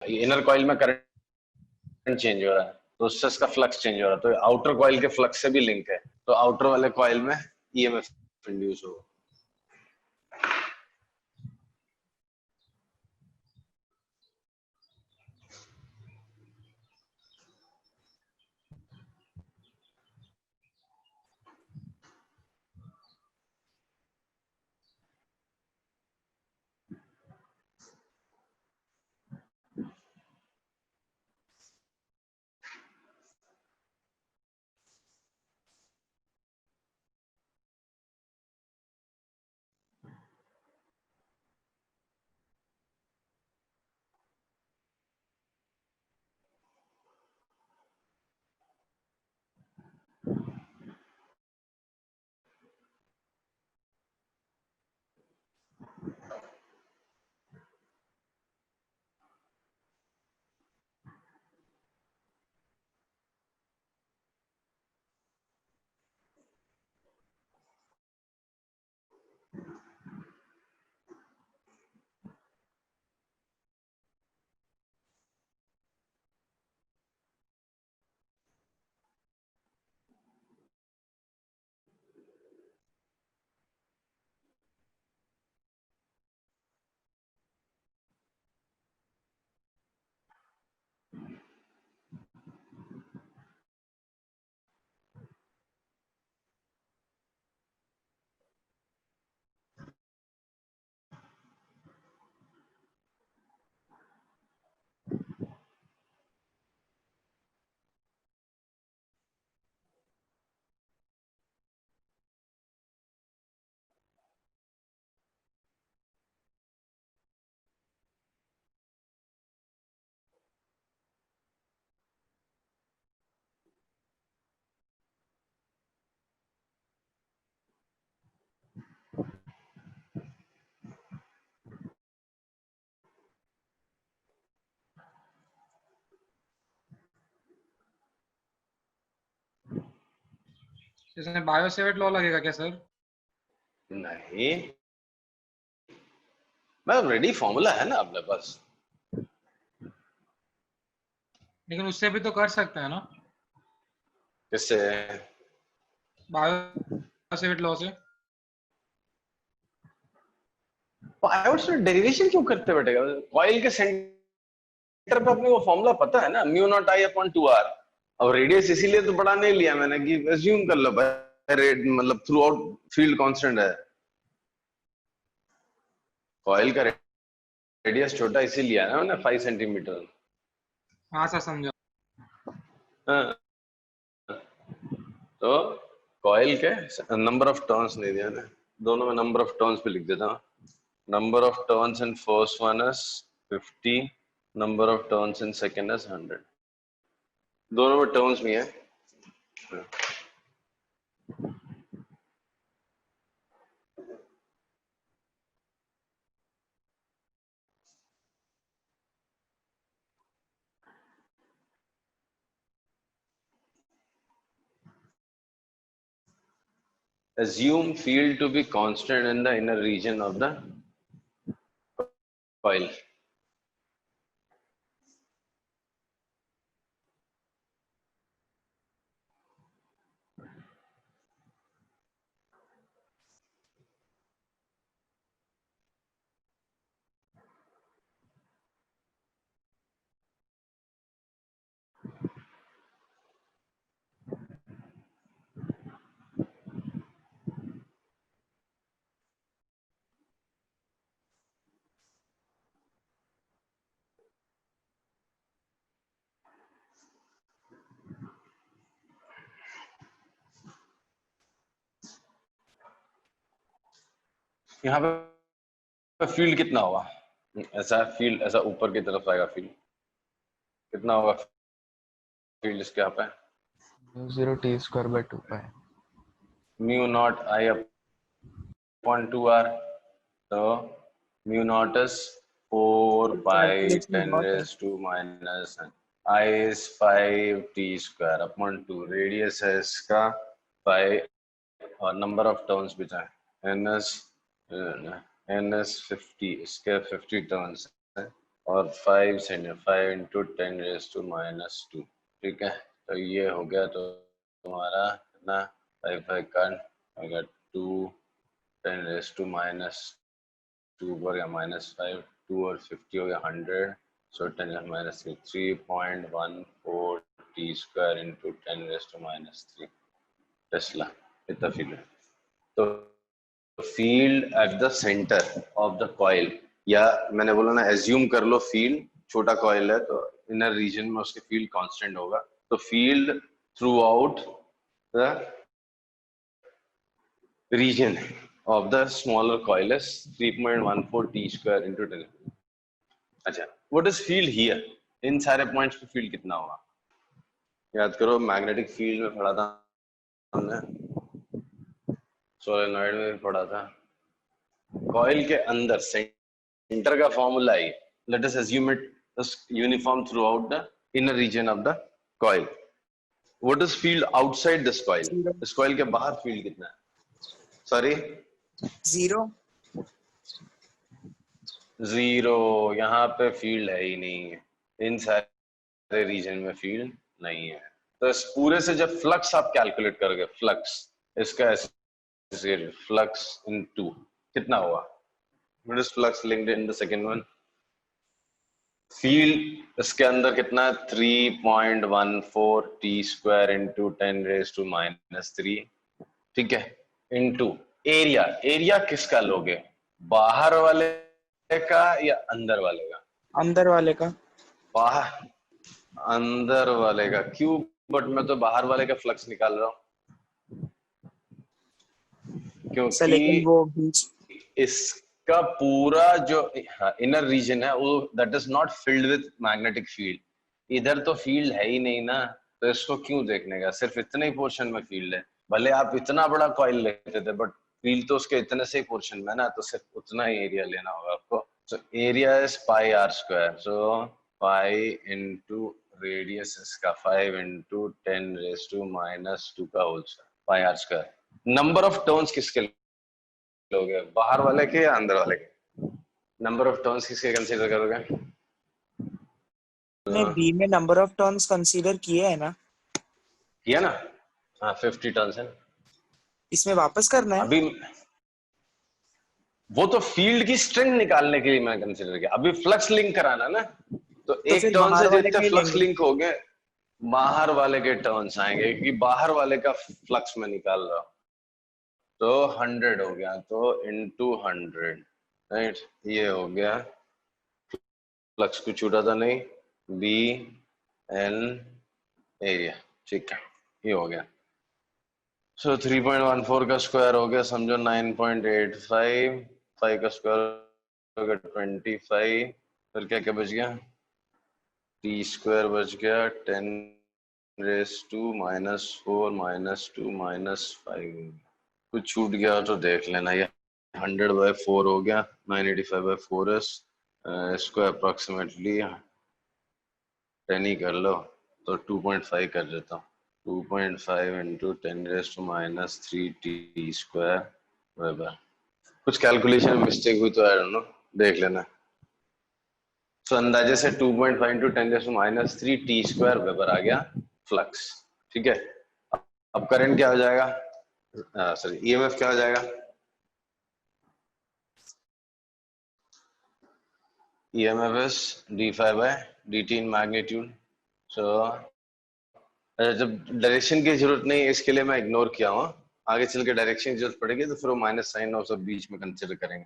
Inner coil में current change हो रहा है तो उससे इसका फ्लक्स चेंज हो रहा है, तो आउटर कॉइल के फ्लक्स से भी लिंक है, तो आउटर वाले कॉइल में ईएमएफ इंड्यूस होगा। इसमें बायोसेवर्ट लॉ लगेगा क्या सर? नहीं, मतलब रेडी फॉर्मूला है ना अपने पास। लेकिन उससे भी तो कर सकते हैं ना, किससे? बायोसेवर्ट लॉ से। पायोट्स में डेरिवेशन क्यों करते बैठेगा? कॉइल के सेंटर पे अपने को फॉर्मूला पता है ना, mu naught I upon 2r। अब रेडियस इसीलिए तो बड़ा नहीं लिया मैंने कि अज्यूम कर लो भाई रेड मतलब थ्रू आउट फील्ड कांस्टेंट है। कॉइल का रेडियस छोटा इसीलिए है ना मैंने 5 सेंटीमीटर। हाँ सर, समझा। हाँ, तो कॉइल के नंबर ऑफ टर्न्स नहीं दिया ना, दोनों में नंबर ऑफ टर्न्स भी लिख देता हूँ। Number of turns in first one is 50, number of turns in second is 100, दोनों में टर्न्स भी है। Assume field to be constant in the inner region of the coil. यहाँ पे फील्ड कितना होगा? ऐसा फील्ड ऐसा ऊपर की तरफ आएगा, फील्ड कितना होगा? फील्ड इसके यहाँ पे 0 t square by 2 pi mu naught I upon 2r, तो mu naught is 4 pi 10 raise to minus i is 5 t square upon 2, radius है इसका 5 और नंबर ऑफ टर्न्स बचा है n is 50, इसके 50 टर्न्स है और 5 centimetre 5 into 10 raise to minus 2। ठीक है, तो ये हो गया तो तुम्हारा ना 5 5 का 2 10 रेज टू माइनस 2 हो गया -5, 2 और 50 हो गया 100, so 10 minus 3.14 t square into 10 raise to minus 3 tesla. इतना फील्ड है। तो field at the centre of the coil, या मैंने बोला ना एज्यूम कर लो फील्ड छोटा कॉइल है तो इनर रीजन में उसके फील्ड कांस्टेंट होगा। तो field through out the region of the smaller coil is 3.14 t square into 10। अच्छा, what is field here? इन सारे पॉइंट्स पे फील्ड कितना होगा? याद करो, मैग्नेटिक फील्ड में पढ़ा था हमने, सोलेनॉइड में भी पढ़ा था। कॉइल के अंदर सेंटर का फॉर्मूला है, let us assume it is uniform throughout the inner region of the coil. What is field outside this coil? इस कॉइल के बाहर फील्ड कितना है? सॉरी, 0। यहाँ पे फील्ड है ही नहीं है, इन सारे रीजन में फील्ड नहीं है। तो इस पूरे से जब फ्लक्स आप कैलकुलेट करोगे, फ्लक्स इसका फ्लक्स इनटू कितना हुआ? What is flux linked in the second one? Field इसके अंदर कितना है? 3.14 t square into 10 raise to minus 3। ठीक है, इनटू एरिया। एरिया किसका लोगे, बाहर वाले का या अंदर वाले का? अंदर वाले का। बाहर, अंदर वाले का। क्यों? बट मैं तो बाहर वाले का फ्लक्स निकाल रहा हूं, लेकिन वो क्योंकि इसका पूरा जो इनर रीजन है वो that is not filled with magnetic field. इधर तो फील्ड है ही नहीं ना, तो इसको क्यों देखने का? सिर्फ इतने ही पोर्शन में फील्ड है। भले आप इतना बड़ा कॉइल लेते थे बट फील्ड तो उसके इतने से ही पोर्शन में ना, तो सिर्फ उतना ही एरिया लेना होगा आपको। So area is pi r square. So pi into radius इसका 5 into 10 raised to minus 2 का whole square, pi r square। Number of turns किसके लोगे, बाहर वाले के या अंदर वाले के? नंबर ऑफ टर्न्स किसके कंसीडर करोगे? ने बी में नंबर ऑफ टर्न्स कंसीडर किए है ना? किया ना? हाँ, 50 टर्न्स है। इसमें वापस करना है अभी वो तो फील्ड की स्ट्रेंथ निकालने के लिए मैंने कंसीडर किया। अभी फ्लक्स लिंक कराना ना, तो एक फिर टर्न बाहर से वाले जितने के फ्लक्स लेंगे। लिंक हो गए, बाहर वाले के टर्न्स आएंगे, क्योंकि बाहर वाले का फ्लक्स में निकाल रहा हूं। तो 100 हो गया, तो इनटू 100, राइट? ये हो गया, फ्लक्स कुछ छूटा था नहीं, बी एन एरिया। ठीक है, ये हो गया। सो 3.14 का स्क्वायर हो गया, समझो 9.85, 5 का स्क्वायर हो गया 25, फिर क्या क्या बच गया? टी स्क्वायर बच गया 10 रेज टू -4 -2 -5। कुछ छूट गया तो देख लेना। ये 100/4 हो गया, 985/4 इसको अप्रोक्सीमेटली 10 ही कर लो, तो 2.5 कर देता हूँ। 2.5 into 10 raise to -3 T square weber. कुछ कैलकुलेशन में मिस्टेक हुई तो आई डोंट नो, देख लेना। तो अंदाजे से 2.5 into 10 raise to -3 T square weber आ गया फ्लक्स। ठीक है, अब करंट क्या हो जाएगा? सॉरी, ईएमएफ क्या हो जाएगा? EMF is d∅/dt in magnitude। So जब डायरेक्शन की जरूरत नहीं है इसके लिए मैं इग्नोर किया हूँ, आगे चल के डायरेक्शन की जरूरत पड़ेगी तो फिर वो माइनस साइन और सब बीच में कंसिडर करेंगे।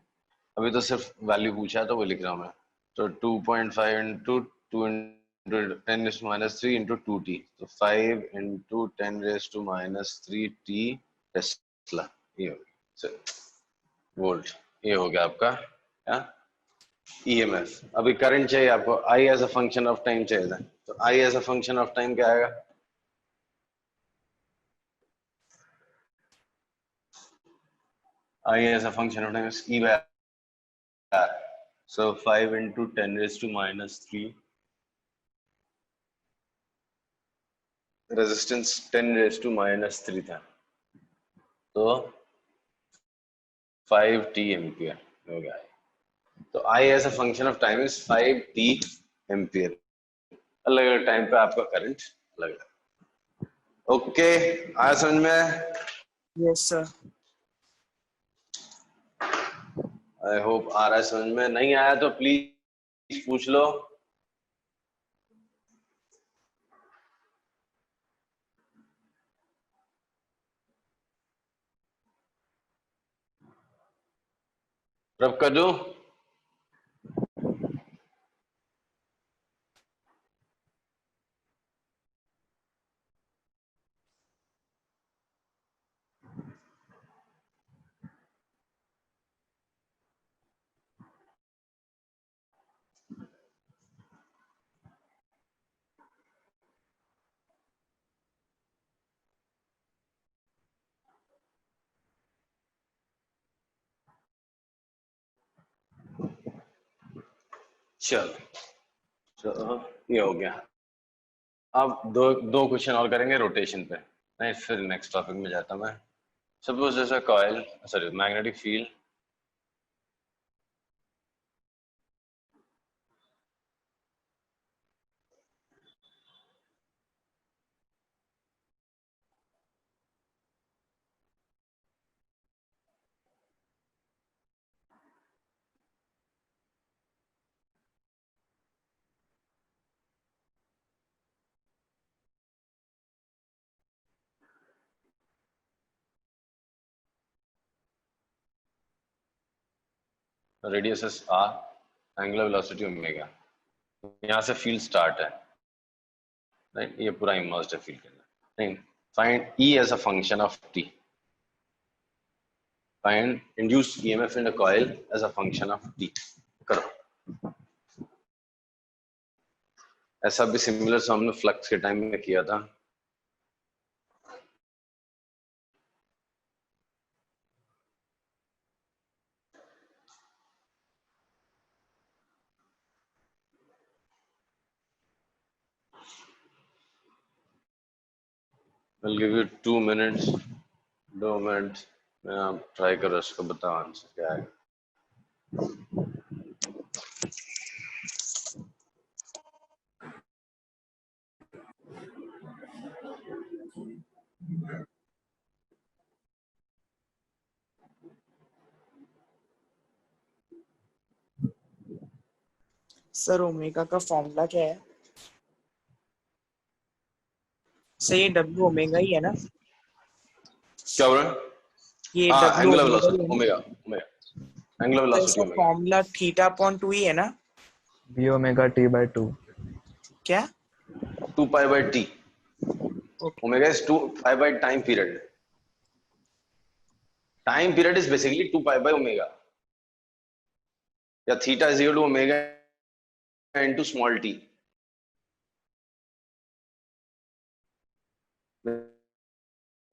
अभी तो सिर्फ वैल्यू पूछा है तो वो लिख रहा हूँ मैं। तो 2.5 into 2 into 10 raise to -3 into 2t, तो 5 into 10 raise to -3t Tesla, ये हो गया वोल्ट। ये हो गया आपका क्या? EMF। अभी करंट चाहिए आपको, I as a function of time चाहिए था, तो I as a function of time क्या आएगा? I as a function of time is E by R. So 5 into 10 raised to -3. Resistance 10 raised to -3 था, तो 5t एम्पियर हो गया। तो I as a function of time is 5t ampere. अलग अलग time पे आपका करंट अलग अलग। ओके, आया समझ में? Yes sir. आई होप आ रहा है समझ में। नहीं आया तो प्लीज पूछ लो। रब कर दूं? चलो ये हो गया। अब दो क्वेश्चन और करेंगे रोटेशन पे। नहीं, फिर नेक्स्ट टॉपिक में जाता मैं। सपोज जैसा coil, sorry, magnetic field radius is r, angular velocity omega. यहाँ से फील्ड स्टार्ट है, राइट? ये पूरा इमर्स्ड है फील्ड के अंदर। नहीं, find E as a function of t। Find induced EMF in a coil as a function of t। करो। ऐसा भी सिमिलर हमने फ्लक्स के टाइम में किया था। I'll give you 2 minutes, 2 minute में आप ट्राई करो, इसको बताओ आंसर क्या है। सर ओमेगा का फॉर्मूला क्या है? सर ये डब्ल्यू ओमेगा ही है ना? क्या बोल रहे हैं? ये हाँ, डब्ल्यू एंगुलर ओमेगा ही वेलोसिटी है ना? ओमेगा, एंगुलर तो वेलोसिटी इसका ओमेगा। फॉर्मूला थीटा अपॉन 2 ही है ना? b omega t by 2। क्या? 2 pi by T. Okay. Omega is 2 pi by time period. Time period is basically 2 pi by omega, या theta is equal to omega into small T.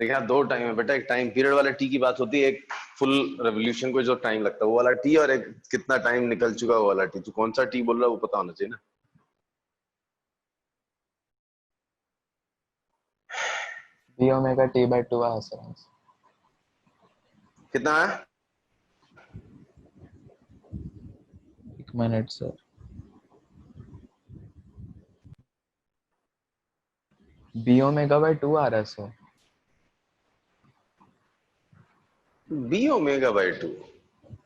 देखिए, दो time है बेटा। एक टाइम पीरियड वाला T की बात होती है, एक फुल रेवोल्यूशन को जो टाइम लगता है वो वाला टी, और एक कितना टाइम निकल चुका वो वाला टी। तो कौन सा टी बोल रहा है वो पता होना चाहिए ना। b omega t by 2 है सर आंसर। कितना है? 1 minute sir. b omega by 2 आ रहा है sir. B omega by 2।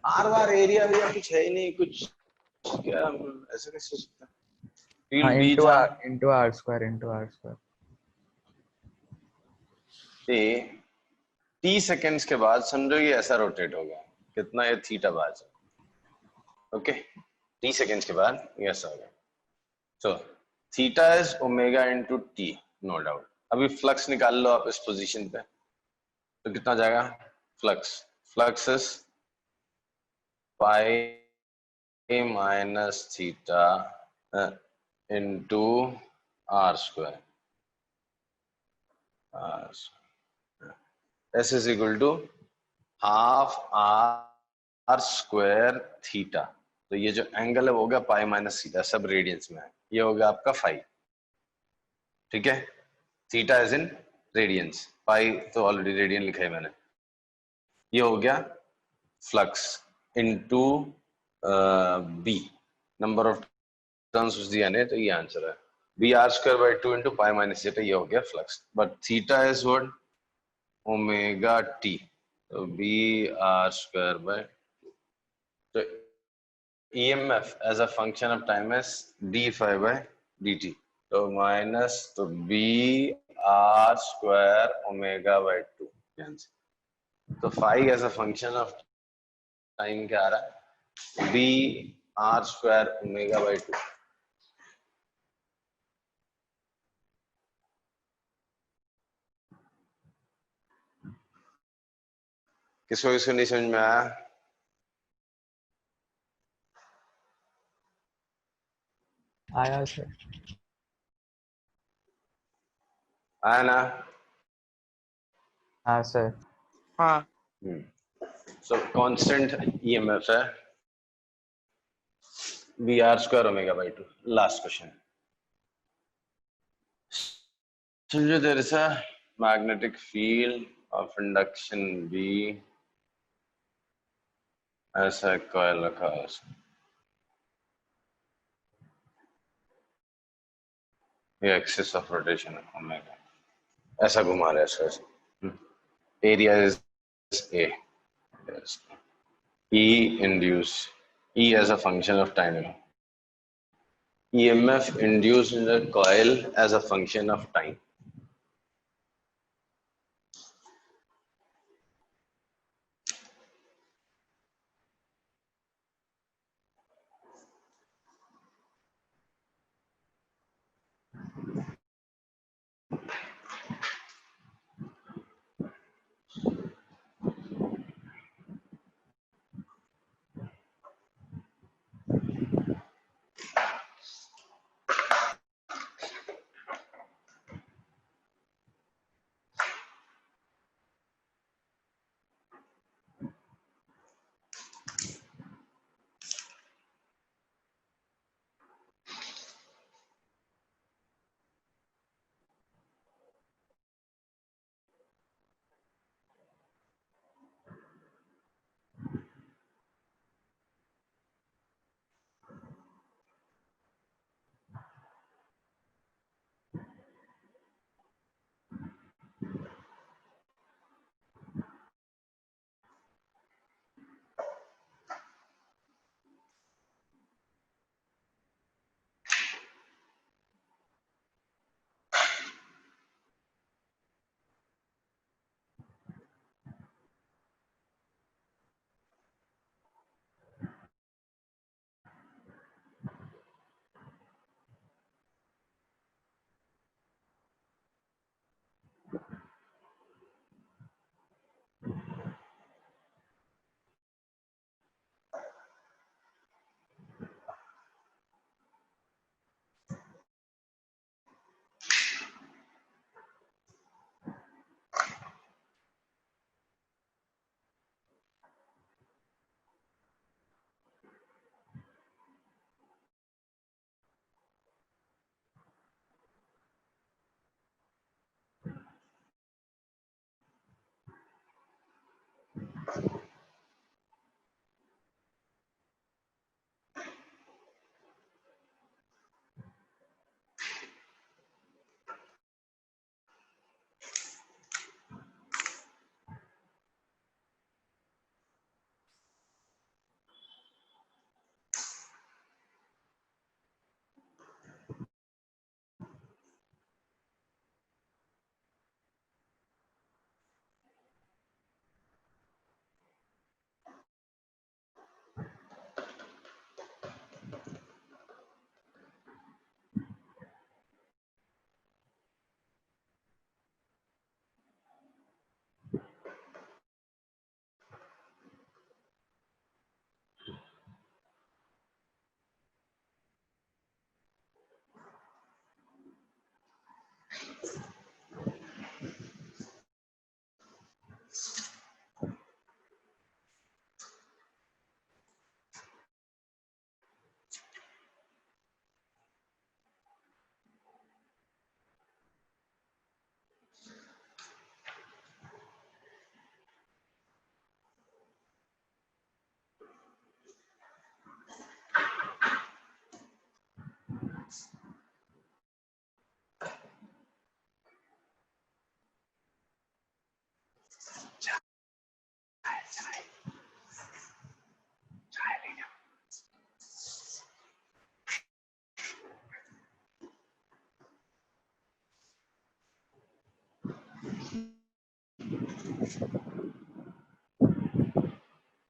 R बार एरिया भी कुछ है ही नहीं, कुछ क्या ऐसा कैसे हो सकता है? हाँ, फील्ड बी इंटू था, आर स्क्वायर। टी सेकेंड्स के बाद समझो ये ऐसा रोटेट होगा। कितना? ये थीटा बार। ओके, टी सेकेंड्स के बाद ये ऐसा होगा। So theta is omega into T, no doubt. अभी फ्लक्स निकाल लो आप इस पोजीशन पे, तो कितना जाएगा? Flux is pi minus theta into R square. S is equal to half R square theta. तो ये जो एंगल है वो हो गया पाई माइनस थीटा, सब रेडियंस में है। ये हो गया आपका फाई, ठीक है? Theta is in radians, pi तो ऑलरेडी रेडियन लिखा है मैंने। ये हो गया flux into B number of turns उस दिया नहीं, तो ये आंसर है B R square by 2 into pi minus theta, ये हो गया flux. But theta is what? Omega T. तो बी आर स्क्वायर बाय, तो EMF as a function of time is d phi by dt. तो minus, तो b r square omega by 2. तो phi as a function of time क्या आ रहा है? b r square omega by 2. किसको किसको नहीं समझ में आया? आया सर. आया ना? हाँ सर. हाँ. So constant EMF है b r square omega by 2. Last question. समझो there is a magnetic field of induction B. ऐसा कॉइल रखा है उसमें, ये एक्सिस ऑफ रोटेशन है ओमेगा, ऐसा घुमा रहा है इसका. Area is a. E induce, E as a function of time. EMF induced in the coil as a function of time.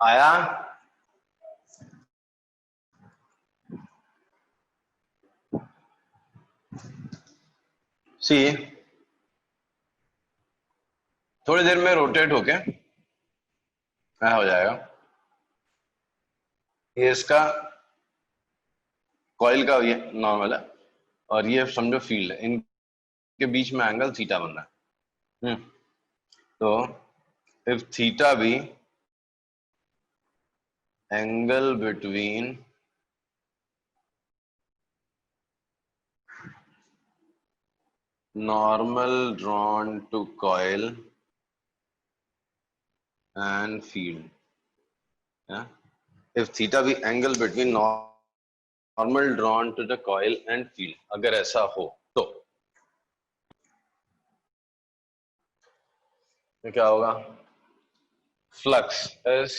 आया? सी थोड़ी देर में रोटेट होके क्या हो जाएगा, ये इसका कॉइल का ये नॉर्मल है और ये समझो फील्ड है, इनके बीच में एंगल थीटा बन रहा है। तो if theta B angle between normal drawn to coil and field, yeah? If theta be angle between normal drawn to the coil and field, अगर ऐसा हो तो क्या होगा, flux is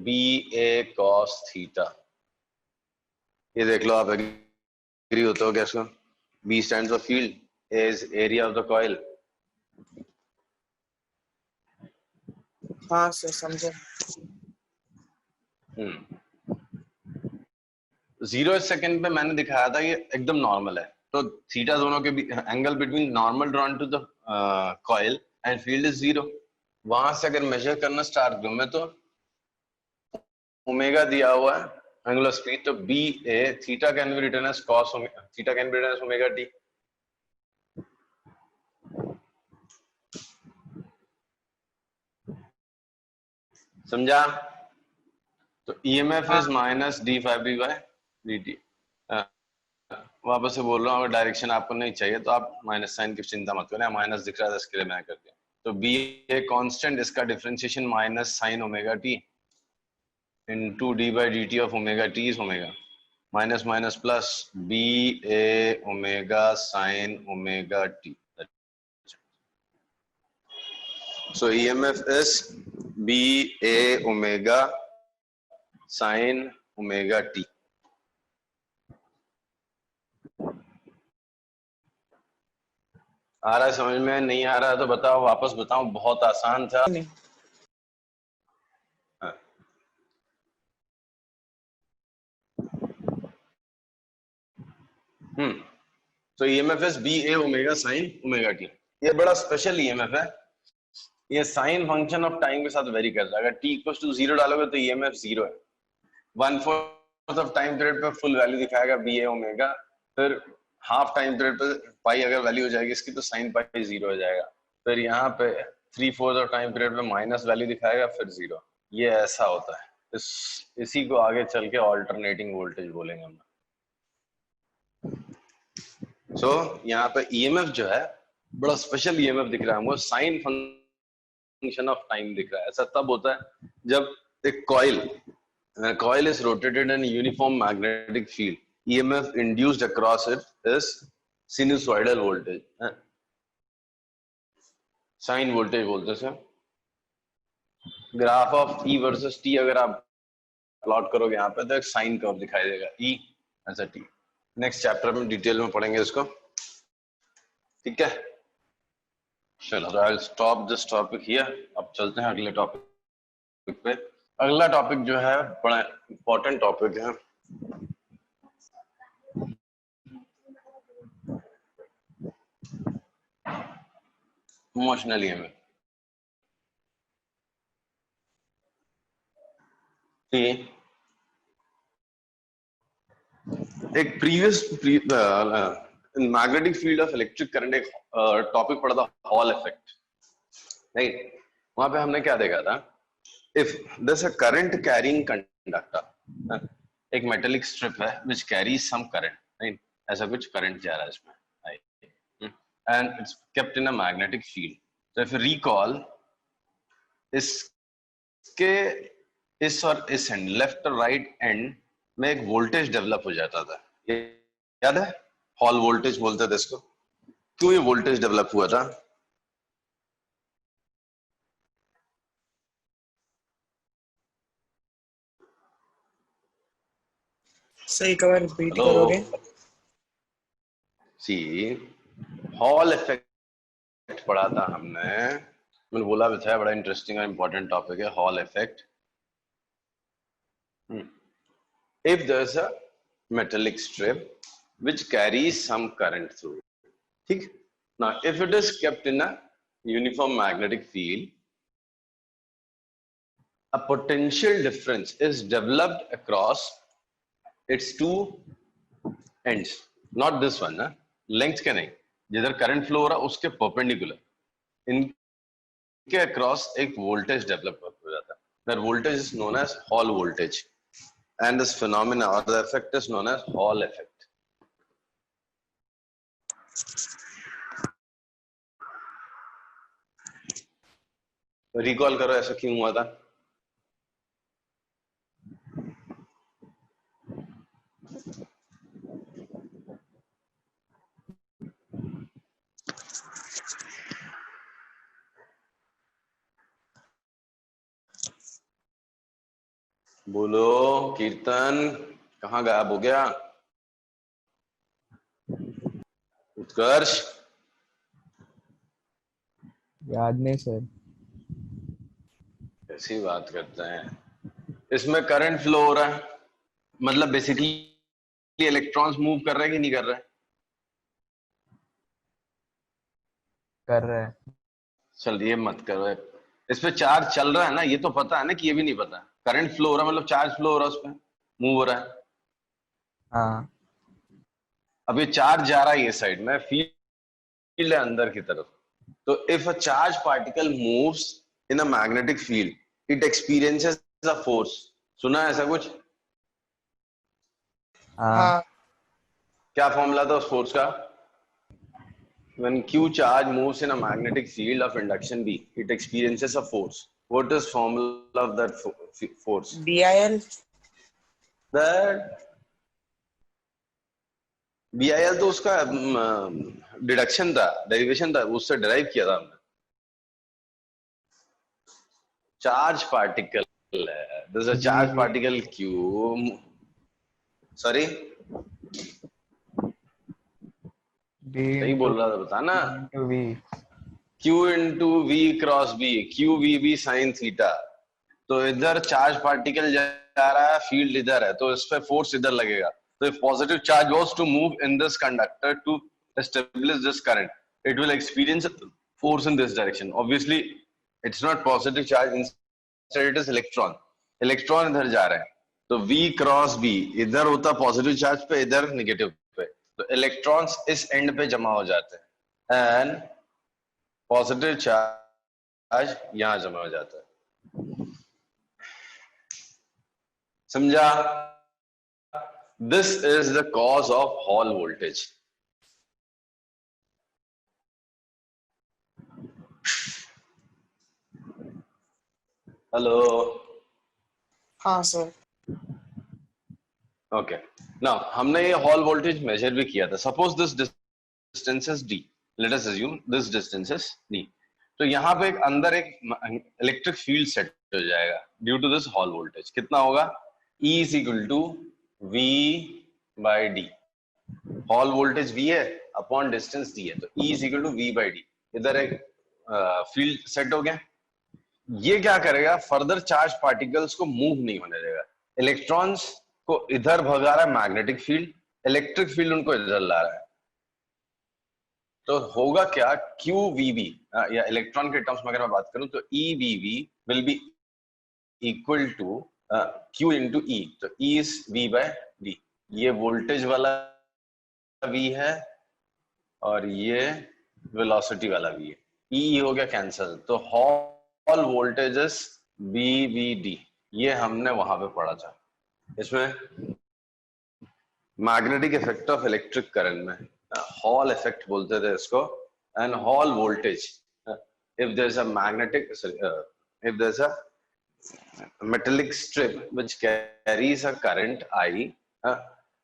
B A cos theta. ये देख लो, आप एग्री होते हो क्या इसको? B stands for field, A is area of the coil. हाँ सर समझे। 0 सेकंड पे मैंने दिखाया था, ये एकदम नॉर्मल है, तो थीटा दोनों के angle between normal drawn to the coil and field is 0। वहां से अगर मेजर करना स्टार्ट करूं मैं, तो ओमेगा दिया हुआ है एंगुलर स्पीड, तो B A theta can be written as cos theta can be written as omega T. समझा? तो EMF is minus D phi D by D T. वापस से बोल रहा हूँ, अगर डायरेक्शन आपको नहीं चाहिए तो आप माइनस साइन की चिंता मत करें, माइनस दिख रहा है इसके लिए मैं कर दिया। तो बी ए कांस्टेंट, इसका differentiation minus sine omega T into d by dt of omega t is omega, minus minus plus b a omega sin omega t. So EMF is b a omega sin omega t. आ रहा है समझ में? नहीं आ रहा है तो बताओ, वापस बताओ, बहुत आसान था। नहीं। तो EMF is B A omega sin omega t। ये बड़ा स्पेशल EMF है, ये साइन फंक्शन ऑफ टाइम के साथ वेरी करता है। अगर t इक्वल टू 0 डालोगे तो EMF 0 है, 1/4 ऑफ टाइम पीरियड पे फुल वैल्यू दिखाएगा B A ओमेगा, फिर हाफ टाइम पीरियड पे पाई अगर वैल्यू हो जाएगी इसकी तो साइन पाई 0 हो जाएगा, फिर यहाँ पे 3/4 ऑफ टाइम पीरियड पे माइनस वैल्यू दिखाएगा फिर 0। ये ऐसा होता है, इसी को आगे चल के ऑल्टरनेटिंग वोल्टेज बोलेंगे हम। सो यहाँ पे EMF जो है बड़ा स्पेशल EMF दिख रहा है हमको, साइन फंक्शन ऑफ टाइम दिख रहा है। ऐसा तब होता है जब एक coil is rotated in a uniform magnetic field, EMF induced across it is sinusoidal voltage, sine voltage बोलते हैं sir. Graph of E versus T अगर आप प्लॉट करोगे यहाँ पे तो एक साइन कर्व दिखाई देगा, E ऐसा T। नेक्स्ट चैप्टर में डिटेल में पढ़ेंगे इसको, ठीक है? चलो, तो I stop this topic here. अब चलते हैं अगले टॉपिक पे। अगला टॉपिक जो है बड़ा इंपॉर्टेंट टॉपिक है, इमोशनल EMF। एक previous magnetic field of electric current एक टॉपिक पढ़ा था, हॉल इफेक्ट, राइट? वहां पे हमने क्या देखा था, if there's a current carrying conductor, एक मेटेलिक स्ट्रिप है which carries some current, right? ऐसा कुछ करंट जा रहा है इसमें, and it's kept in a magnetic field. So if you recall, इसके इस और इस एंड, लेफ्ट और राइट एंड में एक वोल्टेज डेवलप हो जाता था, ये याद है? हॉल वोल्टेज बोलते थे इसको। क्यों ये वोल्टेज डेवलप हुआ था? सही, एक बार रिपीट करोगे? सी हॉल इफेक्ट इफेक्ट पढ़ा था हमने, मैंने बोला भी था बड़ा इंटरेस्टिंग और इंपॉर्टेंट टॉपिक है hall effect. If there's a metallic strip which carries some current through it. ठीक? Now, if it is kept in a uniform magnetic field, a potential difference is developed across its two ends. Not this one, ना? Length के नहीं. जिधर current flow हो रहा उसके perpendicular. इनके across एक voltage develop हो जाता है. That voltage is known as Hall voltage. And this phenomena or the effect is known as Hall effect. Recall करो ऐसा क्यों हुआ था? बोलो कीर्तन, कहाँ गायब हो गया? उत्कर्ष, याद नहीं सर. ऐसी बात करते हैं. इसमें करंट फ्लो हो रहा है, मतलब बेसिकली इलेक्ट्रॉन्स मूव कर रहे हैं कि नहीं कर रहे हैं? कर रहे हैं. चल ये मत करो. इस पे चार्ज चल रहा है ना, ये तो पता है ना कि ये भी नहीं पता. करंट फ्लो हो रहा है मतलब चार्ज फ्लो हो रहा है, उस पे मूव हो रहा है. हाँ. अब ये चार्ज जा रहा है ये साइड में, फील्ड है अंदर की तरफ. तो if a charge particle moves in a magnetic field it experiences a force. सुना है ऐसा कुछ? हाँ. हाँ क्या फॉर्मूला था उस फोर्स का? When Q charge moves in a magnetic field of induction B, it experiences a force. What is formula of that force? BIL. That BIL तो उसका डिडक्शन था, डेरिवेशन था, उससे डिराइव किया था हमने. चार्ज पार्टिकल है, there's a charge particle Q. Sorry, सही बोल रहा था, बता ना. into V. Q into V cross B, Q V B sine theta. तो इधर चार्ज पार्टिकल जा रहा है, फील्ड इधर है, तो इस पे फोर्स इधर लगेगा. तो if positive charge was to move in this conductor to establish this current, it will experience force in this direction. Obviously it's not positive charge, instead it is electron. Electron इधर जा रहे हैं, तो V cross B इधर होता positive charge पे, इधर negative पे. तो इलेक्ट्रॉन्स इस एंड पे जमा हो जाते हैं एंड पॉजिटिव चार्ज यहां जमा हो जाता है. समझा? This is the cause of Hall voltage. Hello. हाँ सर. Okay. Now हमने ये Hall voltage measure भी किया था. Suppose this distance is D. Let us assume this distance is D. तो यहाँ पे एक अंदर एक इलेक्ट्रिक फील्ड सेट हो जाएगा due to this Hall voltage. कितना होगा? E is equal to V by D. Hall voltage V है अपॉन डिस्टेंस D है, तो E is equal to V by D. इधर एक फील्ड सेट हो गया. ये क्या करेगा? फर्दर चार्ज पार्टिकल्स को मूव नहीं होने देगा. इलेक्ट्रॉन्स को इधर भगा रहा है मैग्नेटिक फील्ड, इलेक्ट्रिक फील्ड उनको इधर ला रहा है. तो होगा क्या? QVB या इलेक्ट्रॉन के टर्म्स में अगर मैं बात करूं तो EVB will be equal to Q into E. तो E is V by D. ये वोल्टेज वाला V है और ये वेलोसिटी वाला V है. E हो गया कैंसल. तो हॉल वोल्टेज इज BVD. ये हमने वहां पे पढ़ा था. इसमें magnetic effect of electric current में हॉल इफेक्ट बोलते थे इसको. And Hall voltage, if there is a magnetic if there's a metallic strip which carries a current I,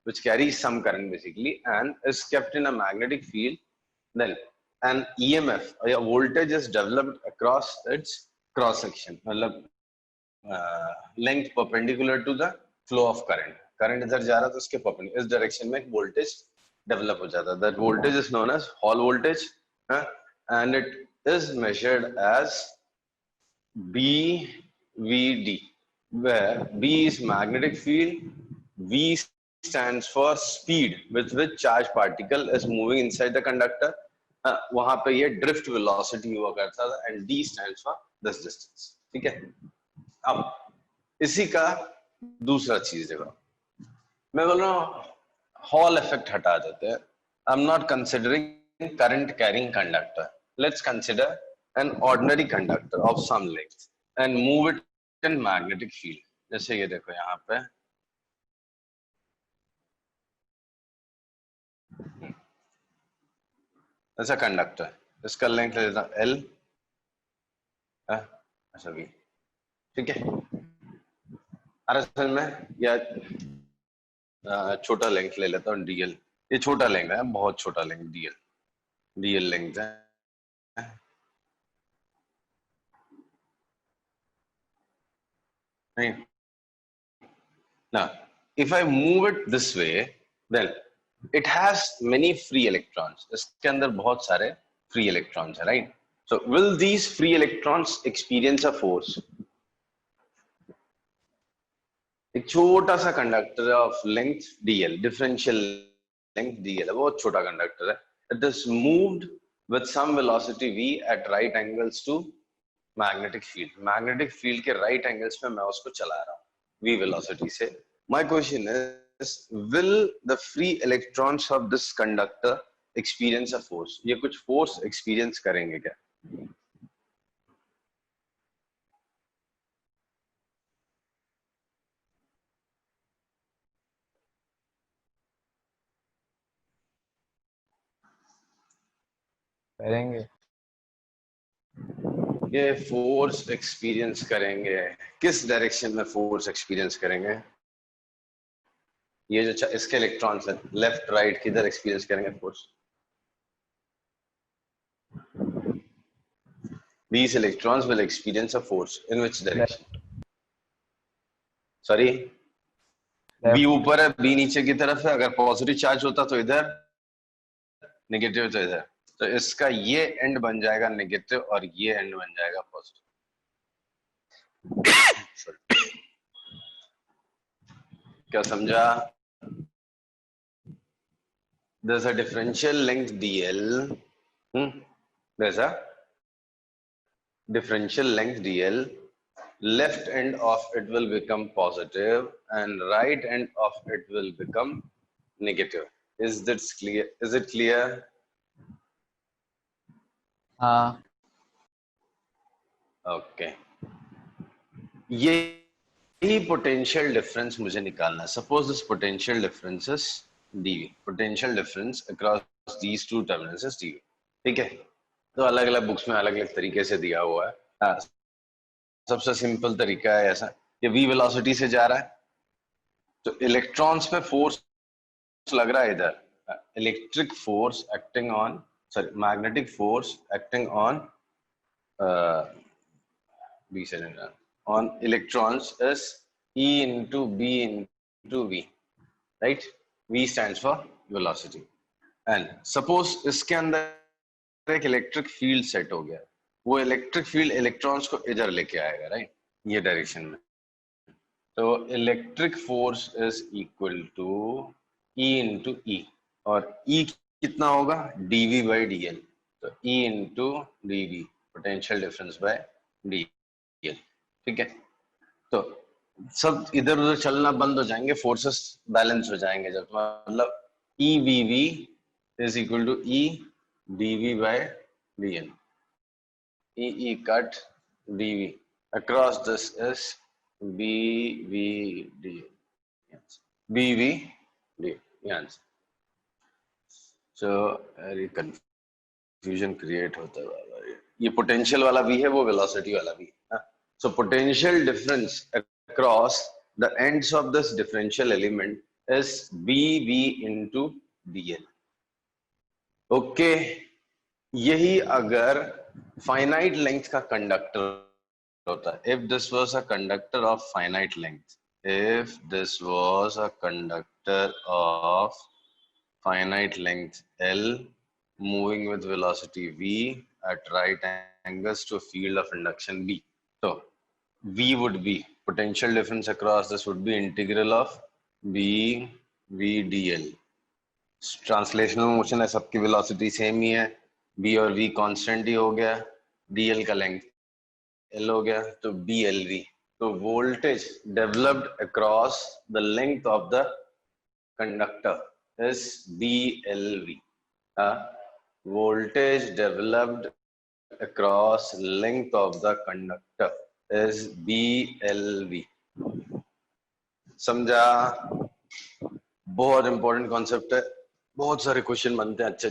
which carries some current basically and is kept in a magnetic field, then an EMF or a voltage is developed across its cross section, मतलब length perpendicular to the flow of current. Current इधर जा रहा था, उसके perpendicular इस direction में एक voltage develop हो जाता है. That voltage is known as Hall voltage. and it is measured as BVD, where B is magnetic field, V stands for speed with which charge particle is moving inside the conductor. वहां पे ये drift velocity हुआ करता था, and D stands for this distance. ठीक है? अब इसी का दूसरा चीज देखो, मैं बोल रहा हूँ हॉल इफेक्ट हटा देते हैं. I am not considering current carrying conductor. Let's consider an ordinary conductor of some length and move it in magnetic field. जैसे ये देखो यहाँ पे ऐसा कंडक्टर, इसका लेंथ ले लेता L, ऐसा भी, ठीक है. असल में या छोटा लेंथ ले लेता हूँ DL. ये छोटा लेंथ है, बहुत छोटा लेंथ DL लेंथ है. Now, if I move it this way, then it has many free electrons. इसके अंदर बहुत सारे free electrons है, right? So, will these free electrons experience a force? एक छोटा सा conductor of length DL, differential length DL, बहुत छोटा कंडक्टर है. It is moved with some velocity V at right angles to magnetic field. Magnetic field के right angles पे मैं उसको चला रहा हूँ V velocity से. My question is, will the free electrons of this conductor experience a force? ये कुछ force experience करेंगे क्या? करेंगे. ये फोर्स एक्सपीरियंस करेंगे. किस डायरेक्शन में फोर्स एक्सपीरियंस करेंगे? ये जो इसके इलेक्ट्रॉन्स हैं, लेफ्ट राइट किधर एक्सपीरियंस करेंगे force? These electrons will experience a force in which direction? Sorry, B ऊपर है, B नीचे की तरफ है. अगर पॉजिटिव चार्ज होता तो इधर, नेगेटिव तो इधर. तो इसका ये एंड बन जाएगा नेगेटिव और ये एंड बन जाएगा पॉजिटिव. क्या समझा? There's a differential length DL. There's a differential length DL. Left end of it will become positive and right end of it will become negative. Is this clear? Is it clear? हाँ. Okay. यही potential difference मुझे निकालना है. Suppose this potential difference is dV. Potential difference across these two terminals is dV. ठीक है? तो अलग अलग बुक्स में अलग अलग तरीके से दिया हुआ है. सबसे सिंपल तरीका है ऐसा, ये v वेलोसिटी से जा रहा है, तो इलेक्ट्रॉन्स पे फोर्स लग रहा है इधर. Electric force acting on, sorry, magnetic force acting on on electrons is E into B into V, right? V stands for velocity. And suppose इसके अंदर एक इलेक्ट्रिक फील्ड सेट हो गया, वो इलेक्ट्रिक फील्ड इलेक्ट्रॉन्स को इधर लेके आएगा, राइट? ये डायरेक्शन में. तो electric force is equal to E into E, और E कितना होगा? dV by dl. तो E into dV, potential difference bye dl. ठीक है? तो सब इधर उधर चलना बंद हो जाएंगे, फोर्सेस बैलेंस हो जाएंगे जब, मतलब EVV is equal to E dV by dl. E cut dV across this is BVD. Yes. BVD. Yes. So very confusion create होता है. ये पोटेंशियल वाला भी है, वो वेलोसिटी वाला भी है. So potential difference across the ends of this differential element is BV into dl. Okay. यही अगर finite length का conductor होता है, if this was a conductor of finite length, if this was a conductor of finite length L moving with velocity V at right angles to a field of induction B. So V would be potential difference across this would be integral of B V dl. Translational motion है, सबकी velocity same ही है, b और v constant ही हो गया, dl का length l हो गया, तो blv. तो voltage developed across the length of the conductor is blv. voltage developed across length of the conductor is blv. समझा? बहुत इंपॉर्टेंट कॉन्सेप्ट है, बहुत सारे क्वेश्चन बनते हैं अच्छे